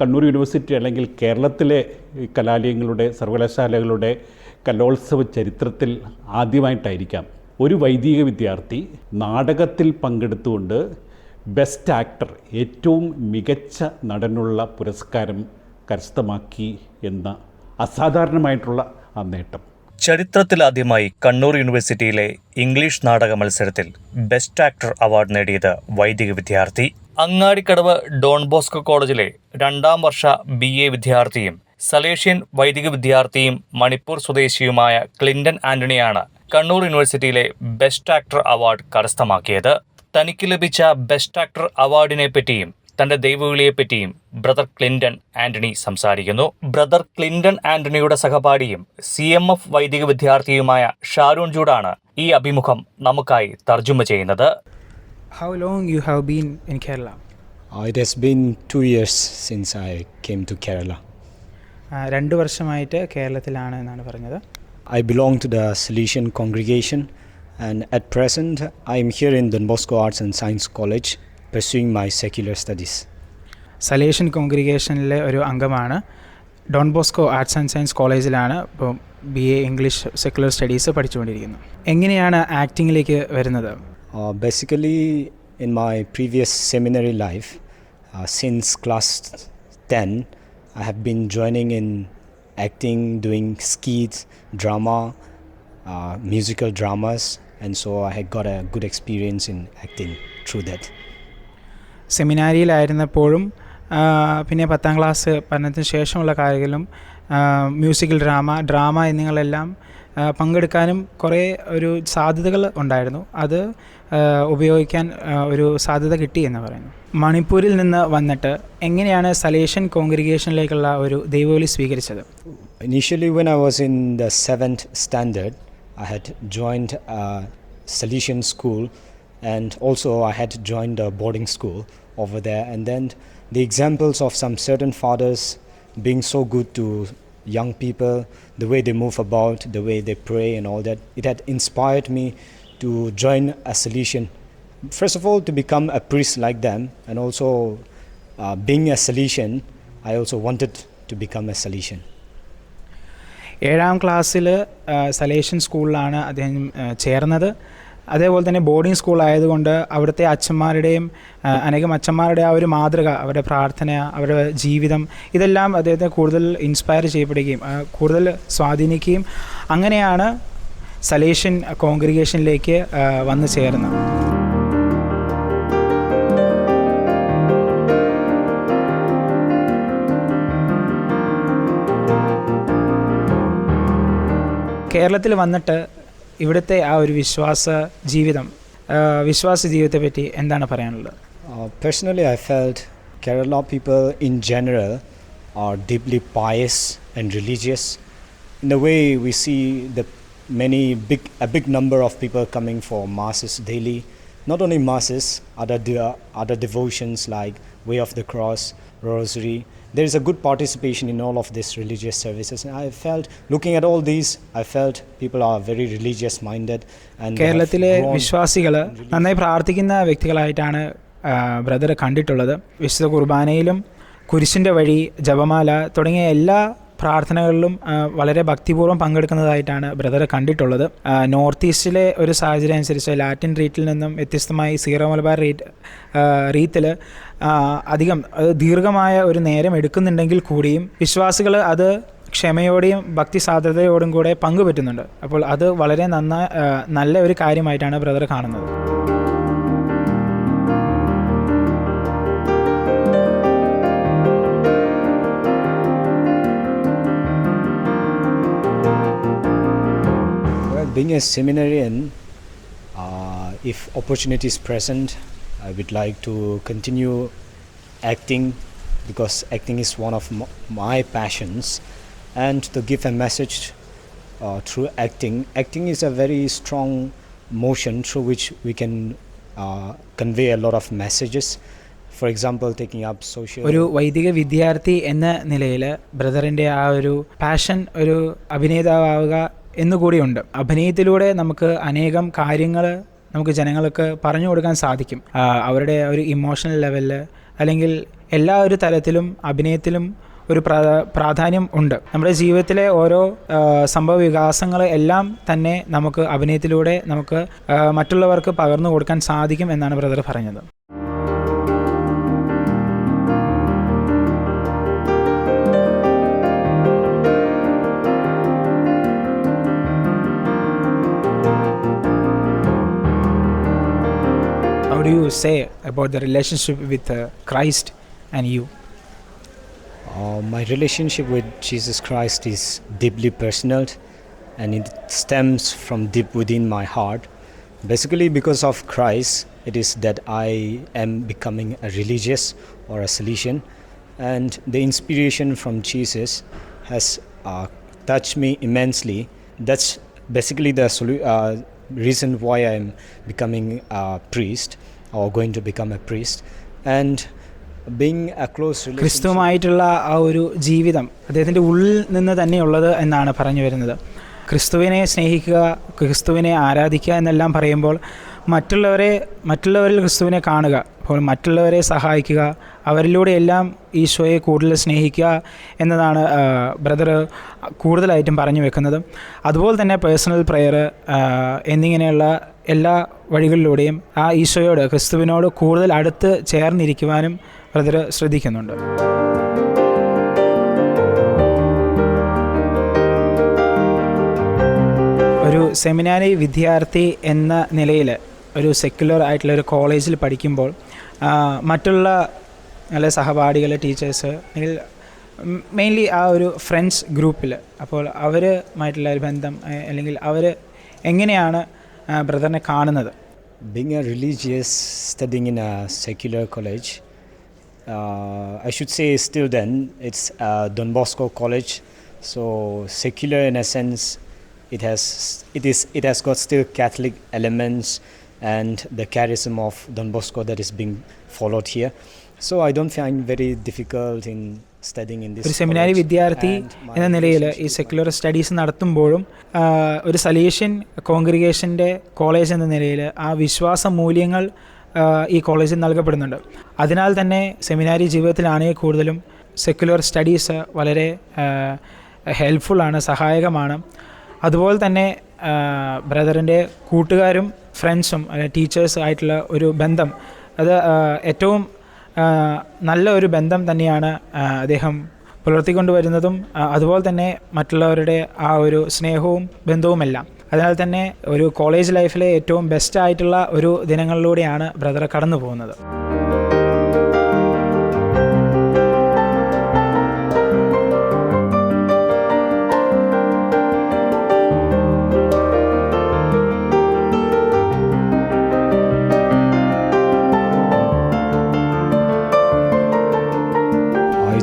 Kannur university അല്ലെങ്കിൽ കേരളത്തിലെ കലാലയങ്ങളുടെ സർവകലാശാലകളുടെ കലോത്സവ ചരിത്രത്തിൽ ആദ്യമായിട്ടായിരിക്കാം ഒരു വൈദിക വിദ്യാർത്ഥി നാടകത്തിൽ പങ്കെടുത്തുകൊണ്ട് ബെസ്റ്റ് ആക്ടർ, ഏറ്റവും മികച്ച നടനുള്ള പുരസ്കാരം കരസ്ഥമാക്കി എന്ന അസാധാരണമായിട്ടുള്ള ആ നേട്ടം. ചരിത്രത്തിലാദ്യമായി കണ്ണൂർ യൂണിവേഴ്സിറ്റിയിലെ ഇംഗ്ലീഷ് നാടക മത്സരത്തിൽ ബെസ്റ്റ് ആക്ടർ അവാർഡ് നേടിയത് വൈദിക വിദ്യാർത്ഥി. അങ്ങാടിക്കടവ് ഡോൺ ബോസ്കോ കോളേജിലെ 2ാം വർഷ BA വിദ്യാർത്ഥിയും സലേഷ്യൻ വൈദിക വിദ്യാർത്ഥിയും മണിപ്പൂർ സ്വദേശിയുമായ ക്ലിൻഡൻ ആന്റണിയാണ് കണ്ണൂർ യൂണിവേഴ്സിറ്റിയിലെ ബെസ്റ്റ് ആക്ടർ അവാർഡ് കരസ്ഥമാക്കിയത്. തനിക്ക് ലഭിച്ച ബെസ്റ്റ് ആക്ടർ അവാർഡിനെ പറ്റിയും തന്റെ ദൈവവിളിയെപ്പറ്റിയും ബ്രദർ ക്ലിൻഡൻ ആന്റണി സംസാരിക്കുന്നു. ബ്രദർ ക്ലിൻഡൻ ആന്റണിയുടെ സഹപാഠിയും CMF വൈദിക വിദ്യാർത്ഥിയുമായ ഷാരൂൺ ജൂഡാണ് ഈ അഭിമുഖം നമുക്കായി തർജ്ജമ ചെയ്യുന്നത്. How long you have been in Kerala? It has been 2 years since I came to Kerala. 2 വർഷമായിട്ട് കേരളത്തിലാണ് എന്നാണ് പറഞ്ഞത്. I belong to the Salesian congregation and at present I am here in Don Bosco Arts and Science College pursuing my secular studies. Salesian കോൺഗ്രിഗേഷനിലെ ഒരു അംഗമാണ്. Don Bosco arts and science കോളേജിലാണ് ഇപ്പോൾ BA English secular studies പഠിച്ചുകൊണ്ടിരിക്കുന്നത്. എങ്ങനെയാണ് ആക്ടിങ്ങിലേക്ക് വരുന്നത്? Basically in my previous seminary life, since class 10, I have been joining in acting, doing skits, drama, musical dramas, and so I had got a good experience in acting through that. സെമിനാരിയിലായിരുന്നപ്പോഴും പിന്നെ 10ാം class പഠനത്തിന് ശേഷമുള്ള കാര്യങ്ങളിലും musical drama എന്നിവയെല്ലാം പങ്കെടുക്കാനും കുറേ ഒരു സാധ്യതകൾ ഉണ്ടായിരുന്നു. അത് ഉപയോഗിക്കാൻ ഒരു സാധ്യത കിട്ടി എന്ന് പറയുന്നു. മണിപ്പൂരിൽ നിന്ന് വന്നിട്ട് എങ്ങനെയാണ് സലേഷ്യൻ കോൺഗ്രിഗേഷനിലേക്കുള്ള ഒരു ദൈവവിളി സ്വീകരിച്ചത്? Initially when I was in the 7th standard, I had joined a Salesian school and also I had joined a boarding school over there, and then the examples of some certain fathers being so good to young people, the way they move about, the way they pray and all that, it had inspired me to join a Salesian. First of all, to become a priest like them, and also being a Salesian, I also wanted to become a Salesian. 7ാം ക്ലാസ്സിൽ Salesian സ്കൂളിലാണ് അദ്ദേഹം ചേർന്നത്. അതേപോലെ തന്നെ boarding school ആയതുകൊണ്ട് അവിടുത്തെ അച്ഛന്മാരുടെയും അനേകം അച്ഛന്മാരുടെ ആ ഒരു മാതൃക, അവരുടെ പ്രാർത്ഥന, അവരുടെ ജീവിതം, ഇതെല്ലാം അദ്ദേഹത്തെ കൂടുതൽ ഇൻസ്പയർ ചെയ്യപ്പെടുകയും കൂടുതൽ സ്വാധീനിക്കുകയും അങ്ങനെയാണ് സലേഷ്യൻ കോൺഗ്രിഗേഷനിലേക്ക് വന്നു ചേർന്നത്. കേരളത്തിൽ വന്നിട്ട് ഇവിടുത്തെ ആ ഒരു വിശ്വാസ ജീവിതത്തെ പറ്റി എന്താണ് പറയാനുള്ളത്? Personally, I felt Kerala people in general are deeply pious and religious. In the way we see a big number of people coming for masses daily. Not only masses, other devotions like Way of the Cross, Rosary. There is a good participation in all of these religious services. And I felt, looking at all these, I felt people are very religious minded. And കേരളത്തിലെ വിശ്വാസികൾ നന്നായി പ്രാർത്ഥിക്കുന്ന വ്യക്തികളായിട്ടാണ് brother കണ്ടിട്ടുള്ളത്. വിശുദ്ധ കുർബാനയിലും കുരിശിൻ്റെ വഴി, ജപമാല തുടങ്ങിയ എല്ലാ പ്രാർത്ഥനകളിലും വളരെ ഭക്തിപൂർവ്വം പങ്കെടുക്കുന്നതായിട്ടാണ് ബ്രദർ കണ്ടിട്ടുള്ളത്. നോർത്ത് ഈസ്റ്റിലെ ഒരു സാഹചര്യം അനുസരിച്ച് ലാറ്റിൻ റീറ്റിൽ നിന്നും വ്യത്യസ്തമായി സീറോ മലബാർ റീത്തിൽ അധികം ദീർഘമായ ഒരു നേരം എടുക്കുന്നുണ്ടെങ്കിൽ കൂടിയും വിശ്വാസികൾ അത് ക്ഷമയോടെയും ഭക്തി സാധ്യതയോടും കൂടെ പങ്കുപറ്റുന്നുണ്ട്. അപ്പോൾ അത് വളരെ നല്ല ഒരു കാര്യമായിട്ടാണ് ബ്രദർ കാണുന്നത്. Being a seminarian, if opportunity is present, I would like to continue acting because acting is one of my passions, and to give a message through acting. Acting is a very strong motion through which we can convey a lot of messages. For example, taking up social. ഒരു വൈദിക വിദ്യാർത്ഥി എന്ന നിലയിൽ ബ്രദറിൻ്റെ ആ ഒരു passion ഒരു അഭിനേതാവുക എന്നുകൂടിയുണ്ട്. അഭിനയത്തിലൂടെ നമുക്ക് അനേകം കാര്യങ്ങൾ നമുക്ക് ജനങ്ങൾക്ക് പറഞ്ഞു കൊടുക്കാൻ സാധിക്കും. അവരുടെ ഒരു ഇമോഷണൽ ലെവലിൽ അല്ലെങ്കിൽ എല്ലാ ഒരു തലത്തിലും അഭിനയത്തിലും ഒരു പ്രാധാന്യം ഉണ്ട്. നമ്മുടെ ജീവിതത്തിലെ ഓരോ സംഭവ വികാസങ്ങൾ എല്ലാം തന്നെ നമുക്ക് അഭിനയത്തിലൂടെ നമുക്ക് മറ്റുള്ളവർക്ക് പകർന്നു കൊടുക്കാൻ സാധിക്കും എന്നാണ് ബ്രദർ പറഞ്ഞത്. How do you say about the relationship with Christ and you? My relationship with Jesus Christ is deeply personal and it stems from deep within my heart. Basically, because of Christ, it is that I am becoming a religious or a Salesian, and the inspiration from Jesus has touched me immensely. That's basically the reason why I am becoming a priest or going to become a priest. And being a close relationship, ക്രിസ്തുവുമായിട്ടുള്ള ആ ഒരു ജീവിതം അദ്ദേഹത്തിൻ്റെ ഉള്ളിൽ നിന്ന് തന്നെയുള്ളത് എന്നാണ് പറഞ്ഞു വരുന്നത്. ക്രിസ്തുവിനെ സ്നേഹിക്കുക, ക്രിസ്തുവിനെ ആരാധിക്കുക എന്നെല്ലാം പറയുമ്പോൾ മറ്റുള്ളവരിൽ ക്രിസ്തുവിനെ കാണുക, അപ്പോൾ മറ്റുള്ളവരെ സഹായിക്കുക, അവരിലൂടെയെല്ലാം ഈശോയെ കൂടുതൽ സ്നേഹിക്കുക എന്നതാണ് ബ്രദർ കൂടുതലായിട്ടും പറഞ്ഞു വെക്കുന്നത്. അതുപോലെ തന്നെ പേഴ്സണൽ പ്രെയർ എന്നിങ്ങനെയുള്ള എല്ലാ വഴികളിലൂടെയും ആ ഈശോയോട്, ക്രിസ്തുവിനോട് കൂടുതൽ അടുത്ത് ചേർന്നിരിക്കുവാനും ബ്രദർ ശ്രദ്ധിക്കുന്നുണ്ട്. ഒരു സെമിനാരി വിദ്യാർത്ഥി എന്ന നിലയിൽ ഒരു സെക്യുലർ ആയിട്ടുള്ള ഒരു കോളേജിൽ പഠിക്കുമ്പോൾ മറ്റുള്ള നല്ല സഹപാഠികൾ, ടീച്ചേഴ്സ് അല്ലെങ്കിൽ മെയിൻലി ആ ഒരു ഫ്രണ്ട്സ് ഗ്രൂപ്പിൽ, അപ്പോൾ അവരുമായിട്ടുള്ള ഒരു ബന്ധം അല്ലെങ്കിൽ അവർ എങ്ങനെയാണ് ബ്രദറിനെ കാണുന്നത്? being a religious studying in a secular college, I should say still then it's Don Bosco College, so secular in a sense. It has got still Catholic elements and the charism of Don Bosco that is being followed here. So I don't find very difficult in studying in this. ഒരു സെമിനാരി വിദ്യാർത്ഥി എന്ന നിലയിൽ ഈ secular studies നടത്തുമ്പോഴും ഒരു Salesian കോൺഗ്രിഗേഷൻ്റെ college എന്ന നിലയിൽ ആ വിശ്വാസ മൂല്യങ്ങൾ ഈ കോളേജിൽ നൽകപ്പെടുന്നുണ്ട്. അതിനാൽ തന്നെ സെമിനാരി ജീവിതത്തിലാണെങ്കിൽ കൂടുതലും സെക്യുലർ സ്റ്റഡീസ് വളരെ ഹെൽപ്ഫുള്ളാണ്, സഹായകമാണ്. അതുപോലെ തന്നെ ബ്രദറിൻ്റെ കൂട്ടുകാരും ഫ്രണ്ട്സും ടീച്ചേഴ്സ് ആയിട്ടുള്ള ഒരു ബന്ധം, അത് ഏറ്റവും നല്ല ഒരു ബന്ധം തന്നെയാണ് അദ്ദേഹം പുലർത്തിക്കൊണ്ടുവരുന്നതും. അതുപോലെ തന്നെ മറ്റുള്ളവരുടെ ആ ഒരു സ്നേഹവും ബന്ധവുമെല്ലാം. അതിനാൽ തന്നെ ഒരു കോളേജ് ലൈഫിലെ ഏറ്റവും ബെസ്റ്റ് ആയിട്ടുള്ള ഒരു ദിനങ്ങളിലൂടെയാണ് ബ്രദർ കടന്നു പോകുന്നത്.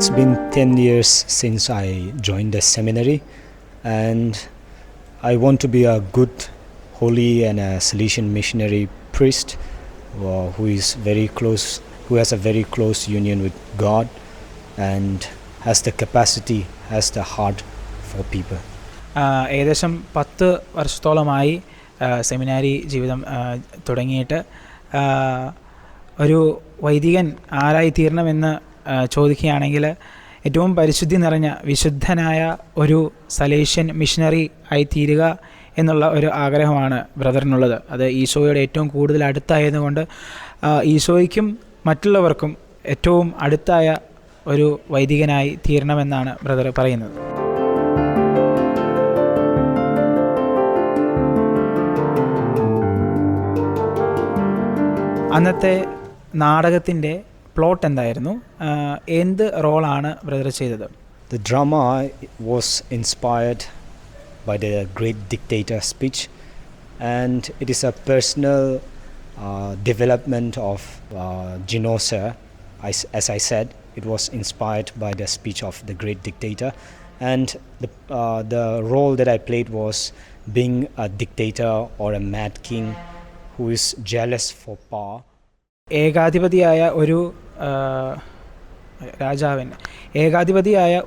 It's been 10 years since I joined the seminary, and I want to be a good, holy and a Salesian missionary priest who has a very close union with God and has the capacity, has the heart for people. ഏകദേശം 10 വർഷത്തോളമായി സെമിനാരി ജീവിതം തുടങ്ങിയിട്ട് ഒരു വൈദികൻ ആരായി തീരണമെന്ന് ചോദിക്കുകയാണെങ്കിൽ ഏറ്റവും പരിശുദ്ധി നിറഞ്ഞ വിശുദ്ധനായ ഒരു സലേഷ്യൻ മിഷനറി ആയി തീരുക എന്നുള്ള ഒരു ആഗ്രഹമാണ് ബ്രദറിനുള്ളത്. അത് ഈശോയുടെ ഏറ്റവും കൂടുതൽ അടുത്തായതുകൊണ്ട് ഈശോയ്ക്കും മറ്റുള്ളവർക്കും ഏറ്റവും അടുത്തായ ഒരു വൈദികനായി തീരണമെന്നാണ് ബ്രദർ പറയുന്നത്. അന്നത്തെ നാടകത്തിൻ്റെ പ്ലോട്ട് എന്തായിരുന്നു? എന്ത് റോളാണ് ബ്രദർ ചെയ്തത്? The drama was inspired by the Great Dictator speech, and it is a personal development of Gino Sir. As I said, it was inspired by the speech of the Great Dictator, and the role that I played was being a dictator or a mad king who is jealous for power. ഏകാധിപതിയായ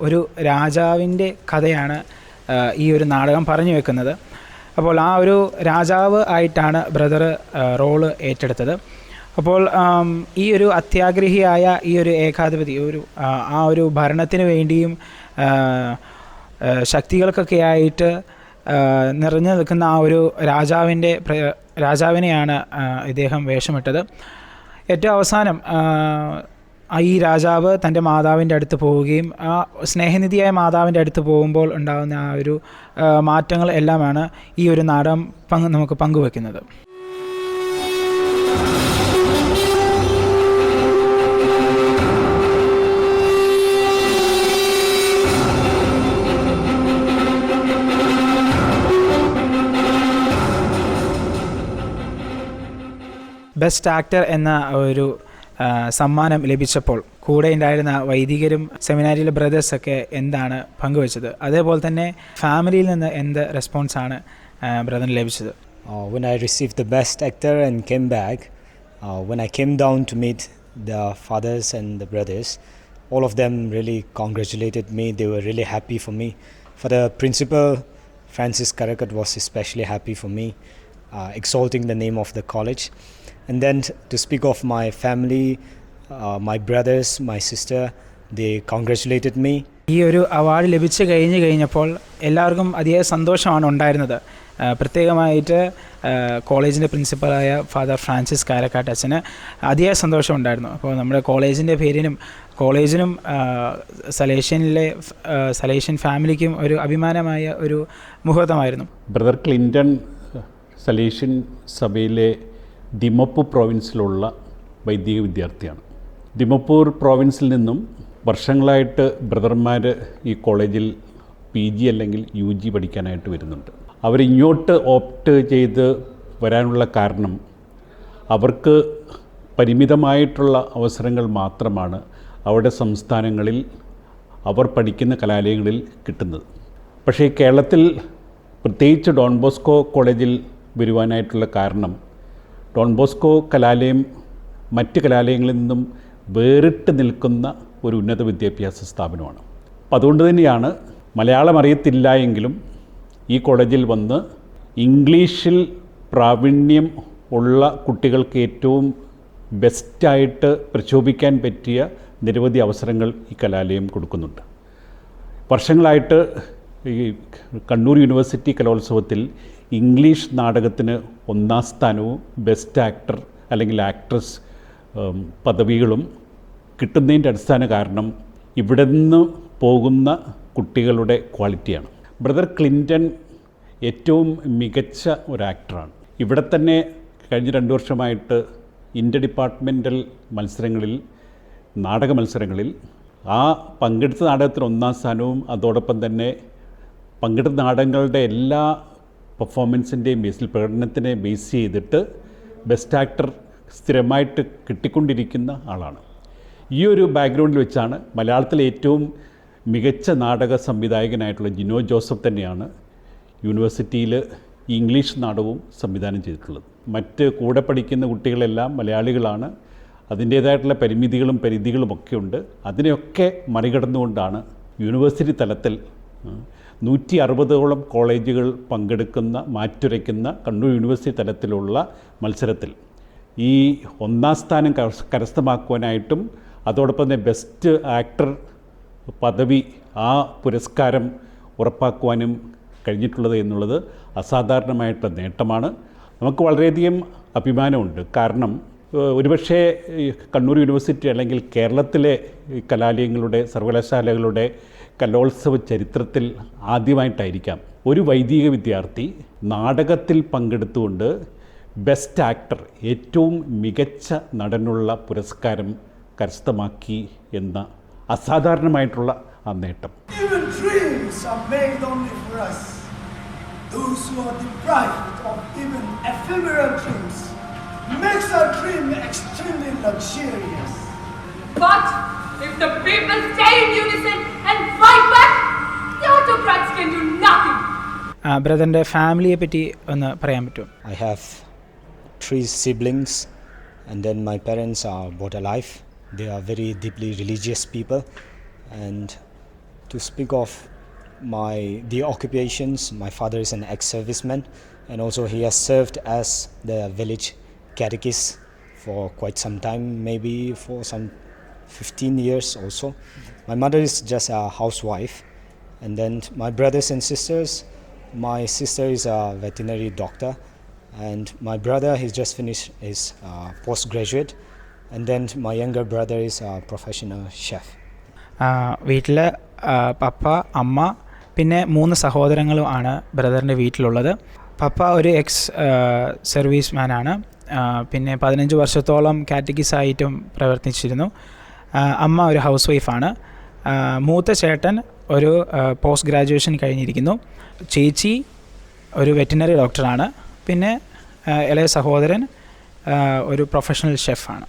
ഒരു രാജാവിൻ്റെ കഥയാണ് ഈ ഒരു നാടകം പറഞ്ഞു വെക്കുന്നത്. അപ്പോൾ ആ ഒരു രാജാവ് ആയിട്ടാണ് ബ്രദർ റോള് ഏറ്റെടുത്തത്. അപ്പോൾ ഈ ഒരു അത്യാഗ്രഹിയായ ഈ ഒരു ഏകാധിപതി ആ ഒരു ഭരണത്തിന് വേണ്ടിയും ശക്തികൾക്കൊക്കെ ആയിട്ട് നിറഞ്ഞു നിൽക്കുന്ന ആ ഒരു രാജാവിനെയാണ് ഇദ്ദേഹം വേഷമിട്ടത്. ഏറ്റവും അവസാനം ഈ രാജാവ് തൻ്റെ മാതാവിൻ്റെ അടുത്ത് പോവുകയും ആ സ്നേഹനിധിയായ മാതാവിൻ്റെ അടുത്ത് പോകുമ്പോൾ ഉണ്ടാകുന്ന ആ ഒരു മാറ്റങ്ങൾ എല്ലാമാണ് ഈ ഒരു നാടകം നമുക്ക് പങ്കുവെക്കുന്നത്. ബെസ്റ്റ് ആക്ടർ എന്ന ഒരു സമ്മാനം ലഭിച്ചപ്പോൾ കൂടെ ഉണ്ടായിരുന്ന വൈദികരും സെമിനാരിയിലെ ബ്രദേഴ്സൊക്കെ എന്താണ് പങ്കുവച്ചത്, അതേപോലെ തന്നെ ഫാമിലിയിൽ നിന്ന് എന്ത് റെസ്പോൺസാണ് ബ്രദറിന് ലഭിച്ചത്? When I received the best actor and came back, when I came down to meet the fathers and the brothers, all of them really congratulated me. They were really happy for me. For the principal, Francis Karakat was especially happy for me, exalting the name of the college. And then to speak of my family, my brothers, my sister, they congratulated me. ഈ ഒരു award ലഭിച്ചു കഴിഞ്ഞപ്പോൾ എല്ലാവർക്കും അതിയായ സന്തോഷമാണ് ഉണ്ടായിരുന്നത്. പ്രത്യേകമായിട്ട് കോളേജിൻ്റെ പ്രിൻസിപ്പലായ ഫാദർ ഫ്രാൻസിസ് കാരക്കാട്ട് അച്ഛന് അതിയായ സന്തോഷമുണ്ടായിരുന്നു. അപ്പോൾ നമ്മുടെ കോളേജിൻ്റെ പേരിനും കോളേജിനും സലേഷ്യൻ ഫാമിലിക്കും ഒരു അഭിമാനമായ ഒരു മുഹൂർത്തമായിരുന്നു. ബ്രദർ ക്ലിൻ്റൺ സലേഷ്യൻ സഭയിലെ ദിമപ്പൂർ പ്രോവിൻസിലുള്ള വൈദിക വിദ്യാർത്ഥിയാണ്. ദിമപ്പൂർ പ്രോവിൻസിൽ നിന്നും വർഷങ്ങളായിട്ട് ബ്രദർമാർ ഈ കോളേജിൽ PG അല്ലെങ്കിൽ UG പഠിക്കാനായിട്ട് വരുന്നുണ്ട്. അവരിങ്ങോട്ട് ഓപ്റ്റ് ചെയ്ത് വരാനുള്ള കാരണം അവർക്ക് പരിമിതമായിട്ടുള്ള അവസരങ്ങൾ മാത്രമാണ് അവരുടെ സംസ്ഥാനങ്ങളിൽ അവർ പഠിക്കുന്ന കലാലയങ്ങളിൽ കിട്ടുന്നത്. പക്ഷേ കേരളത്തിൽ പ്രത്യേകിച്ച് ഡോൺ ബോസ്കോ കോളേജിൽ വരുവാനായിട്ടുള്ള കാരണം ഡോൺ ബോസ്കോ കലാലയം മറ്റ് കലാലയങ്ങളിൽ നിന്നും വേറിട്ട് നിൽക്കുന്ന ഒരു ഉന്നത വിദ്യാഭ്യാസ സ്ഥാപനമാണ്. അപ്പോൾ അതുകൊണ്ട് തന്നെയാണ് മലയാളം അറിയത്തില്ല എങ്കിലും ഈ കോളേജിൽ വന്ന് ഇംഗ്ലീഷിൽ പ്രാവീണ്യം ഉള്ള കുട്ടികൾക്ക് ഏറ്റവും ബെസ്റ്റായിട്ട് പ്രശോഭിക്കാൻ പറ്റിയ നിരവധി അവസരങ്ങൾ ഈ കലാലയം കൊടുക്കുന്നുണ്ട്. വർഷങ്ങളായിട്ട് ഈ കണ്ണൂർ യൂണിവേഴ്സിറ്റി കലോത്സവത്തിൽ ഇംഗ്ലീഷ് നാടകത്തിന് 1ാം സ്ഥാനവും ബെസ്റ്റ് ആക്ടർ അല്ലെങ്കിൽ ആക്ട്രസ് പദവികളും കിട്ടുന്നതിൻ്റെ അടിസ്ഥാന കാരണം ഇവിടെ നിന്ന് പോകുന്ന കുട്ടികളുടെ ക്വാളിറ്റിയാണ്. ബ്രദർ ക്ലിൻ്റൺ ഏറ്റവും മികച്ച ഒരു ആക്ടറാണ്. ഇവിടെ തന്നെ കഴിഞ്ഞ 2 വർഷമായിട്ട് ഇൻ്റർ ഡിപ്പാർട്ട്മെൻ്റൽ മത്സരങ്ങളിൽ നാടക മത്സരങ്ങളിൽ പങ്കെടുത്ത നാടകത്തിന് 1ാം സ്ഥാനവും അതോടൊപ്പം തന്നെ പങ്കെടുത്ത നാടകങ്ങളുടെ എല്ലാ പെർഫോമൻസിൻ്റെയും ബേസിൽ പ്രകടനത്തിനെ ബേസ് ചെയ്തിട്ട് ബെസ്റ്റ് ആക്ടർ സ്ഥിരമായിട്ട് കിട്ടിക്കൊണ്ടിരിക്കുന്ന ആളാണ്. ഈ ഒരു ബാക്ക്ഗ്രൗണ്ടിൽ വെച്ചാണ് മലയാളത്തിലെ ഏറ്റവും മികച്ച നാടക സംവിധായകനായിട്ടുള്ള ജിനോ ജോസഫ് തന്നെയാണ് യൂണിവേഴ്സിറ്റിയിൽ ഇംഗ്ലീഷ് നാടകവും സംവിധാനം ചെയ്തിട്ടുള്ളത്. മറ്റ് കൂടെ പഠിക്കുന്ന കുട്ടികളെല്ലാം മലയാളികളാണ്. അതിൻ്റേതായിട്ടുള്ള പരിധികളും ഒക്കെ ഉണ്ട്. അതിനെയൊക്കെ മറികടന്നുകൊണ്ടാണ് യൂണിവേഴ്സിറ്റി തലത്തിൽ 160ഓളം കോളേജുകൾ പങ്കെടുക്കുന്ന മാറ്റുരയ്ക്കുന്ന കണ്ണൂർ യൂണിവേഴ്സിറ്റി തലത്തിലുള്ള മത്സരത്തിൽ ഈ 1ാം സ്ഥാനം കരസ്ഥമാക്കുവാനായിട്ടും അതോടൊപ്പം തന്നെ ബെസ്റ്റ് ആക്ടർ പദവി പുരസ്കാരം ഉറപ്പാക്കുവാനും കഴിഞ്ഞിട്ടുള്ളത് എന്നുള്ളത് അസാധാരണമായിട്ടുള്ള നേട്ടമാണ്. നമുക്ക് വളരെയധികം അഭിമാനമുണ്ട്. കാരണം ഒരുപക്ഷേ കണ്ണൂർ യൂണിവേഴ്സിറ്റി അല്ലെങ്കിൽ കേരളത്തിലെ കലാലയങ്ങളുടെ സർവകലാശാലകളുടെ കലോത്സവ ചരിത്രത്തിൽ ആദ്യമായിട്ടായിരിക്കാം ഒരു വൈദിക വിദ്യാർത്ഥി നാടകത്തിൽ പങ്കെടുത്തുകൊണ്ട് ബെസ്റ്റ് ആക്ടർ ഏറ്റവും മികച്ച നടനുള്ള പുരസ്കാരം കരസ്ഥമാക്കി എന്ന അസാധാരണമായിട്ടുള്ള ആ നേട്ടം. Even dreams are made only for us. Those who are deprived of even ephemeral dreams makes our dream extremely luxurious. But if the people stay in unison and fight back, the autocrats can do nothing. ബ്രദറിൻ്റെ ഫാമിലിയെ പറ്റി ഒന്ന് പറയാൻ പറ്റുമോ? I have 3 siblings, and then my parents are both alive. They are very deeply religious people. And to speak of the occupations, my father is an ex-serviceman, and also he has served as the village catechist for quite some time, maybe for some 15 years also. My mother is just a housewife, and then my brothers and sisters, my sister is a veterinary doctor, and my brother has just finished his postgraduate, and then my younger brother is a professional chef. വീട്ടിൽ പപ്പ, അമ്മ, പിന്നെ 3 സഹോദരങ്ങളും ആണ് ബ്രദറിൻ്റെ വീട്ടിലുള്ളത്. പപ്പ ഒരു service മാനാണ്. പിന്നെ 15 വർഷത്തോളം കാറ്റഗിസായിട്ടും പ്രവർത്തിച്ചിരുന്നു. അമ്മ ഒരു ഹൗസ് വൈഫാണ്. മൂത്ത ചേട്ടൻ ഒരു പോസ്റ്റ് ഗ്രാജുവേഷൻ കഴിഞ്ഞിരിക്കുന്നു. ചേച്ചി ഒരു വെറ്റിനറി ഡോക്ടറാണ്. പിന്നെ ഇളയ സഹോദരൻ ഒരു പ്രൊഫഷണൽ ഷെഫാണ്.